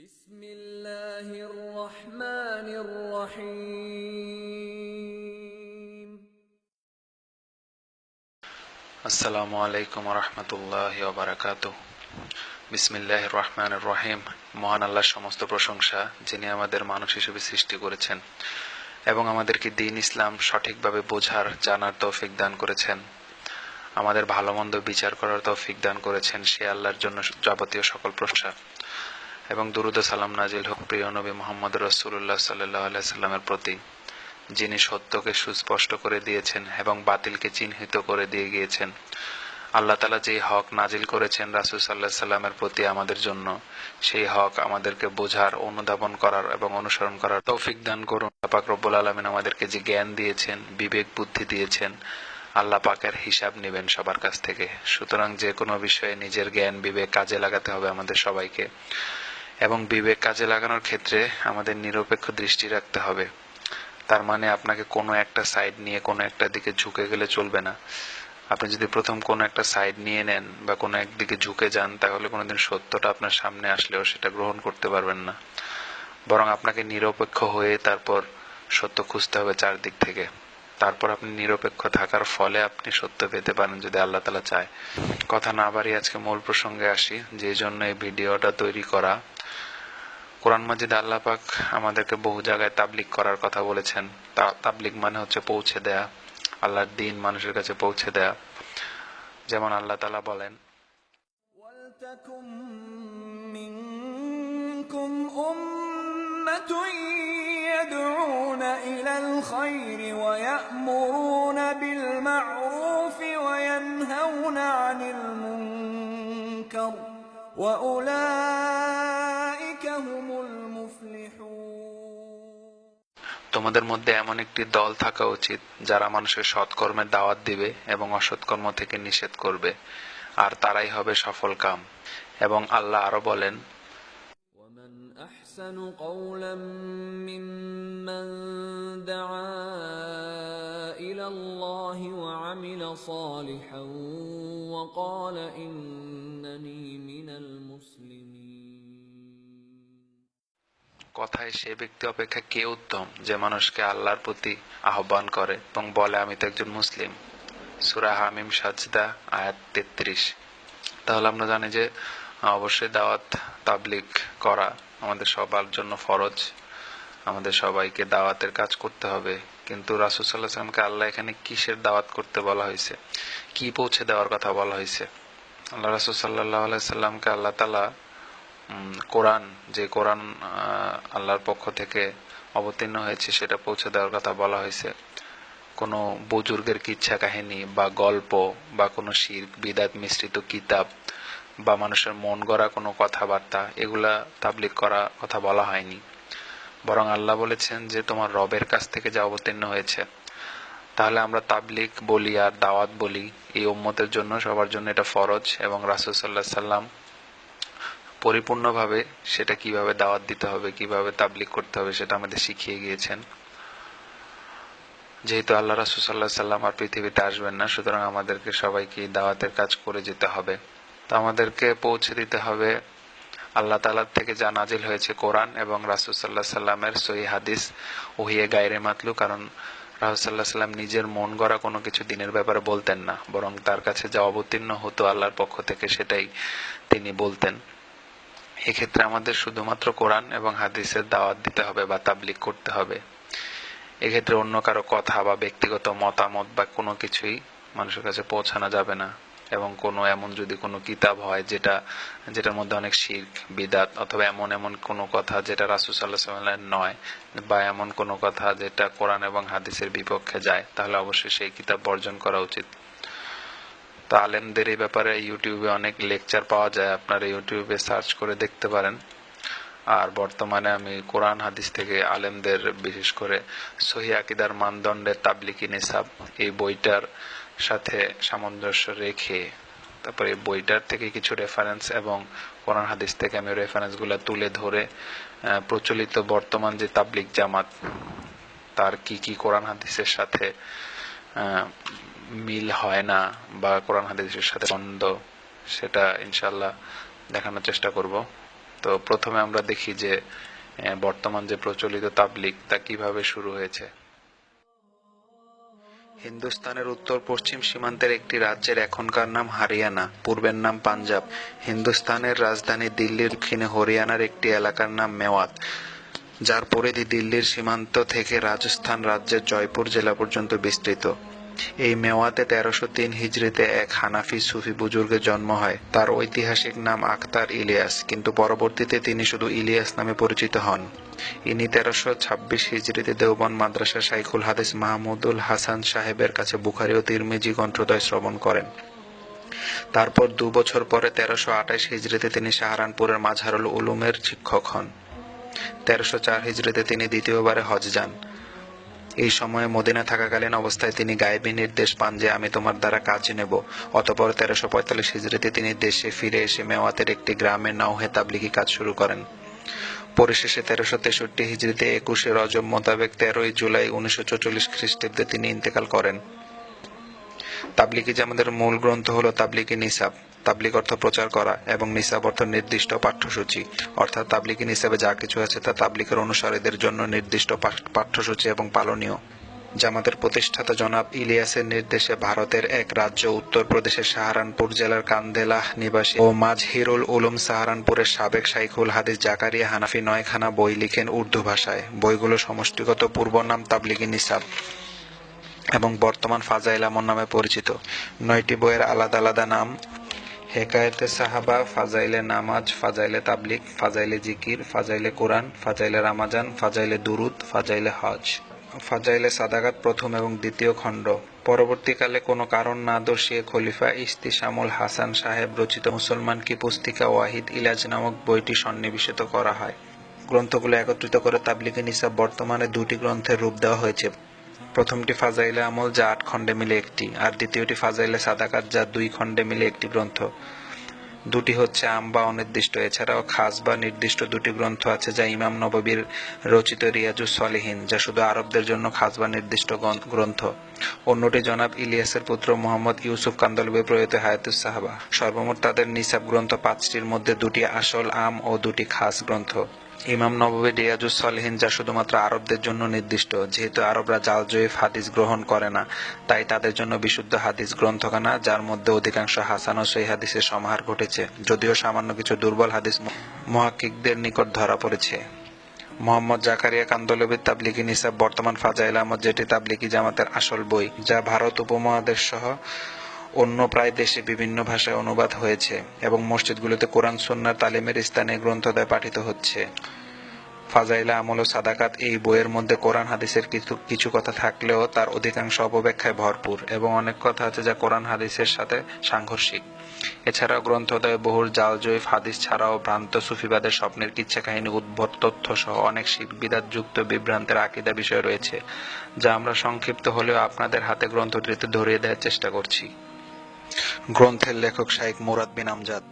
بسم الله الرحمن الرحيم আসসালামু আলাইকুম রহমতুল্লাহি ওয়া বারাকাতুহু। বিসমিল্লাহির রহমানির রহিম। মহান আল্লাহর সমস্ত প্রশংসা, যিনি আমাদের মানুষ হিসেবে সৃষ্টি করেছেন এবং আমাদেরকে দ্বীন ইসলাম সঠিকভাবে বোঝার জানার তৌফিক দান করেছেন, আমাদের ভালো মন্দ বিচার করার তৌফিক দান করেছেন। সে আল্লাহর জন্য যাবতীয় সকল প্রশংসা এবং দুরূদ ও সালাম নাজিল হোক প্রিয় নবী মুহাম্মদ রাসূলুল্লাহ সাল্লাল্লাহু আলাইহি সাল্লামের প্রতি, যিনি সত্যকে সুস্পষ্ট করে দিয়েছেন এবং বাতিলকে চিহ্নিত করে দিয়ে গিয়েছেন। আল্লাহ তাআলা যে হক নাজিল করেছেন রাসূল সাল্লাল্লাহু আলাইহি সাল্লামের প্রতি আমাদের জন্য, সেই হক আমাদেরকে বোঝার, অনুধাবন করার এবং অনুসরণ করার তৌফিক দান করুন। আল্লাহ পাক রব্বুল আলামিন আমাদেরকে যে জ্ঞান দিয়েছেন, বিবেক বুদ্ধি দিয়েছেন, আল্লাহ পাকের হিসাব নেবেন সবার কাছ থেকে। সুতরাং যে কোনো বিষয়ে নিজের জ্ঞান বিবেক কাজে লাগাতে হবে আমাদের সবাইকে, এবং বিবেক কাজে লাগানোর ক্ষেত্রে আমাদের নিরপেক্ষ দৃষ্টি রাখতে হবে। তার মানে আপনাকে কোনো একটা সাইড নিয়ে কোনো একটা দিকে ঝুঁকে গেলে চলবে না। আপনি যদি প্রথম কোনো একটা সাইড নিয়ে নেন বা কোনো একদিকে ঝুঁকে যান, তাহলে কোনোদিন সত্যটা আপনার সামনে আসলেও সেটা গ্রহণ করতে পারবেন না। বরং আপনাকে নিরপেক্ষ হয়ে তারপর সত্য খুঁজতে হবে চারদিক থেকে। তারপর আপনি নিরপেক্ষ থাকার ফলে আপনি সত্য পেতে পারেন, যদি আল্লাহ তাআলা চায়। কথা না বাড়িয়ে আজকে মূল প্রসঙ্গে আসি, যে জন্য এই ভিডিওটা তৈরি করা। কোরআন মাজিদে আল্লাহ পাক আমাদেরকে বহু জায়গায় তাবলিগ করার কথা বলেছেন। তাবলিগ মানে হচ্ছে পৌঁছে দেয়া, আল্লাহর দ্বীন মানুষের কাছে পৌঁছে দেয়া। যেমন আল্লাহ তাআলা বলেন, ولتكن منكم أمة يدعون إلى الخير ويأمرون بالمعروف وينهون عن المنكر وأولئك هم المفلحون তোমাদের মধ্যে এমন একটি দল থাকা উচিত যারা মানুষের সৎকর্মের দাওয়াত দিবে এবং অসৎকর্ম থেকে নিষেধ করবে, আর তারাই হবে সফল কাম। এবং আল্লাহ আরো বলেন, ومن أحسن قولا ممن دعا إلى الله وعمل صالحا وقال إنني من المسلمين কথায় সে ব্যক্তি অপেক্ষা কে উত্তম যে মানুষকে আল্লাহর প্রতি আহ্বান করে এবং বলে আমি তো একজন মুসলিম। সূরা হামিম সাজদা আয়াত 33। তাহলে আমরা জানি যে অবশ্যই দাওয়াত তাবলিগ করা আমাদের সবার জন্য ফরজ। আমাদের সবাইকে দাওয়াতের কাজ করতে হবে। কিন্তু রাসূল সাল্লাল্লাহু আলাইহি ওয়াসাল্লামকে আল্লাহ এখানে কিসের দাওয়াত করতে বলা হয়েছে, কি পৌঁছে দেওয়ার কথা বলা হয়েছে? আল্লাহ রাসূল সাল্লাল্লাহু আলাইহি সাল্লামকে আল্লাহ তাআলা কোরআন, যে কোরআন আল্লাহর পক্ষ থেকে অবতীর্ণ হয়েছে, সেটা পৌঁছে দেওয়ার কথা বলা হয়েছে। কোনো বুজুর্গের কিচ্ছা কাহিনী বা গল্প বা কোনো শিরক বিদআত মিশ্রিত কিতাব বা মানুষের মন গড়া কোনো কথাবার্তা, এগুলা তাবলিগ করা কথা বলা হয়নি। বরং আল্লাহ বলেছেন যে তোমার রবের কাছ থেকে যা অবতীর্ণ হয়েছে। তাহলে আমরা তাবলিগ বলি আর দাওয়াত বলি, এই উম্মতের জন্য, সবার জন্য এটা ফরজ। এবং রাসূল সাল্লাল্লাহু আলাইহি সাল্লাম পরিপূর্ণভাবে সেটা কিভাবে দাওয়াত দিতে হবে, কিভাবে তাবলিগ করতে হবে, সেটা আমাদের শিখিয়ে গিয়েছেন। যেহেতু আল্লাহ রাসূল সাল্লাল্লাহু আলাইহি সাল্লাম আর পৃথিবীতে আসবেন না, সুতরাং আমাদেরকে সবাইকে দাওয়াতের কাজ করে যেতে হবে। তো আমাদেরকে পৌঁছে দিতে হবে আল্লাহ তাআলা থেকে যা নাজিল হয়েছে কোরআন এবং রাসূল সাল্লাল্লাহু আলাইহি সাল্লামের সহিহ হাদিস, ওহিয়ে গায়রে মাতলু। কারণ রাসূল সাল্লাল্লাহু আলাইহি সাল্লাম নিজের মন গড়া কোনো কিছু দিনের ব্যাপারে বলতেন না, বরং তার কাছে যা অবতীর্ণ হতো আল্লাহর পক্ষ থেকে সেটাই তিনি বলতেন। এক্ষেত্রে আমাদের শুধুমাত্র কোরআন এবং হাদিসের দাওয়াত দিতে হবে বা তাবলিগ করতে হবে। এক্ষেত্রে অন্য কারো কথা বা ব্যক্তিগত মতামত বা কোনো কিছুই মানুষের কাছে পৌঁছানো যাবে না। এবং কোনো এমন যদি কোনো কিতাব হয় যেটার মধ্যে অনেক শিরক বিদআত অথবা এমন কোনো কথা যেটা রাসূল সাল্লাল্লাহু আলাইহি ওয়াসাল্লামের নয়, বা এমন কোনো কথা যেটা কোরআন এবং হাদিসের বিপক্ষে যায়, তাহলে অবশ্যই সেই কিতাব বর্জন করা উচিত। তো আলেমদের এই ব্যাপারে ইউটিউবে অনেক লেকচার পাওয়া যায়, আপনারা ইউটিউবে সার্চ করে দেখতে পারেন। আর বর্তমানে আমি কোরআন হাদিস থেকে আলেমদের, বিশেষ করে সহিহ আকীদার মানদণ্ডের তাবলিগি নিসাব, এই বইটার সাথে সামঞ্জস্য রেখে তারপরে এই বইটার থেকে কিছু রেফারেন্স এবং কোরআন হাদিস থেকে আমি রেফারেন্সগুলো তুলে ধরে প্রচলিত বর্তমান যে তাবলিগ জামাত, তার কি কোরআন হাদিসের সাথে মিল হয় না বা কোরআন হাদিসের সাথে দ্বন্দ্ব, সেটা ইনশাআল্লাহ দেখানোর চেষ্টা করব। তো প্রথমে আমরা দেখি যে বর্তমান যে প্রচলিত তাবলিগ তা কিভাবে শুরু হয়েছে। হিন্দুস্তানের উত্তর পশ্চিম সীমান্তের একটি রাজ্যের এখনকার নাম হরিয়ানা, পূর্বের নাম পাঞ্জাব। হিন্দুস্তানের রাজধানী দিল্লির দক্ষিণে হরিয়ানার একটি এলাকার নাম মেওয়াত, যার পরিধি দিল্লির সীমান্ত থেকে রাজস্থান রাজ্যের জয়পুর জেলা পর্যন্ত বিস্তৃত। এই মেওয়াতে 1303 হিজরিতে এক হানাফি সুফি বুজুর্গের জন্ম হয়। তার ঐতিহাসিক নাম আখতার ইলিয়াস, কিন্তু পরবর্তীতে তিনি শুধু ইলিয়াস নামে পরিচিত হন। ইনি 1326 হিজরিতে দেওবন্দ মাদ্রাসার শাইখুল হাদিস মাহমুদুল হাসান সাহেবের কাছে বুখারী ও তিরমিজি গ্রন্থদ্বয় শ্রবণ করেন। তারপর 2 বছর পরে 1328 হিজরিতে তিনি সাহারানপুরের মাজহারুল উলুমের শিক্ষক হন। 1304 হিজরিতে তিনি দ্বিতীয়বারে হজ যান। এই সময়ে মদিনা থাকাকালীন অবস্থায় তিনি গায়েবী নির্দেশ পান যে আমি তোমার দ্বারা কাজ নেব। অতঃপর 1345 হিজরিতে তিনি দেশে ফিরে এসে মেওয়াতের একটি গ্রামে নাওহে তাবলিগি কাজ শুরু করেন। পরিশেষে 1363 হিজরিতে 21 রজব মোতাবেক 13 জুলাই 1944 খ্রিস্টাব্দে তিনি ইন্তেকাল করেন। তাবলিগি জামাতের মূল গ্রন্থ হলো তাবলিগি নিসাব। তাবলিগ অর্থ প্রচার করা এবং নিসাব অর্থ নির্দিষ্ট পাঠ্যসূচি, অর্থাৎ তাবলিগি নিসাবে যা কিছু আছে তা তাবলিগের অনুসারীদের জন্য নির্দিষ্ট পাঠ্যসূচি এবং পালনীয়। জামাতের প্রতিষ্ঠাতা জনাব ইলিয়াসের নির্দেশে ভারতের এক রাজ্য উত্তর প্রদেশের সাহারানপুর জেলার কান্দেলাহ নিবাসী ও মাজহিরুল উলুম সাহারানপুরের সাবেক শাইখুল হাদিস জাকারিয়া হানাফি 9খানা বই লিখেন উর্দু ভাষায়। বইগুলো সমষ্টিগত পূর্ব নাম তাবলিগি নিসাব এবং বর্তমান ফাজাইল আমল নামে পরিচিত। 9টি বইয়ের আলাদা আলাদা নাম: হেকায়েতে সাহাবা, ফাজাইলে নামাজ, ফাজাইলে তাবলিগ, ফাজাইলে জিকির, ফাজাইলে কোরআন, ফাজাইলে রামাজান, ফাজাইলে দুরুদ, ফাজাইলে হজ। ফাজাইলে সাদাকাত প্রথম এবং দ্বিতীয় খণ্ড। পরবর্তীকালে কোনো কারণ না দর্শিয়ে খলিফা ইস্তিসামুল হাসান সাহেব রচিত মুসলমান কি পুস্তিকা ওয়াহিদ ইলাজ নামক বইটি সন্নিবেশিত করা হয়। গ্রন্থগুলো একত্রিত করে তাবলিগে নিসাব বর্তমানে 2টি গ্রন্থের রূপ দেওয়া হয়েছে। প্রথমটি ফাজাইলে আমল, যা 8 খণ্ডে মিলে একটি, আর দ্বিতীয়টি ফাজাইলে সাদাকাত, যা 2 খণ্ডে মিলে একটি গ্রন্থ। দুটি হচ্ছে আম বা অনির্দিষ্ট। এছাড়াও খাস বা নির্দিষ্ট 2টি গ্রন্থ আছে, যা ইমাম নববীর রচিত রিয়াজুস সলিহিন, যা শুধু আরবদের জন্য খাস বা নির্দিষ্ট গ্রন্থ। অন্যটি জনাব ইলিয়াসের পুত্র মোহাম্মদ ইউসুফ কান্দলবী প্রয়াত হায়াতুস সাহাবা। সর্বমোট তাদের নিসাব গ্রন্থ 5টির মধ্যে 2টি আসল আম ও 2টি খাস গ্রন্থ। ইমাম নববীর রিয়াজুস সলিহিন, যা শুধুমাত্র আরবদের জন্য নির্দিষ্ট। যেহেতু আরবরা জাল জয়ীফ হাদিস গ্রহণ করে না, তাই তাদের জন্য বিশুদ্ধ হাদিস গ্রন্থখানা, যার মধ্যে অধিকাংশ হাসান ও সহিহ হাদিসের সমাহার ঘটেছে, যদিও সামান্য কিছু দুর্বল হাদিস মুহাক্কিকদের নিকট ধরা পড়েছে। মোহাম্মদ জাকারিয়া কান্দলবীর তাবলিগি নিসাব বর্তমান ফাজাইল আমল, যেটি তাবলিগি জামাতের আসল বই, যা ভারত উপমহাদেশ সহ অন্য প্রায় দেশে বিভিন্ন ভাষায় অনুবাদ হয়েছে এবং মসজিদগুলোতে কোরআন সুন্নাহর তালিমের স্থানে গ্রন্থদ্বয় পাঠিত হচ্ছে। ফাজাইলে আমল ও সাদাকাত এই বইয়ের মধ্যে কোরআন হাদিসের কিছু কথা থাকলেও তার অধিকাংশ অপব্যাখ্যায় ভরপুর এবং অনেক কথা আছে যা কোরআন হাদিসের সাথে সাংঘর্ষিক। এছাড়াও গ্রন্থদ্বয়ে বহুর জাল জয়ীফ হাদিস ছাড়াও ভ্রান্ত সুফিবাদের স্বপ্নের কিচ্ছা কাহিনী, উদ্ভট তথ্য সহ অনেক শিরক বিদআত যুক্ত বিভ্রান্তের আকীদা বিষয় রয়েছে, যা আমরা সংক্ষিপ্ত হলেও আপনাদের হাতে গ্রন্থটিতে ধরিয়ে দেওয়ার চেষ্টা করছি। গ্রন্থের লেখক শাইখ মুরাদ বিন আমজাদ।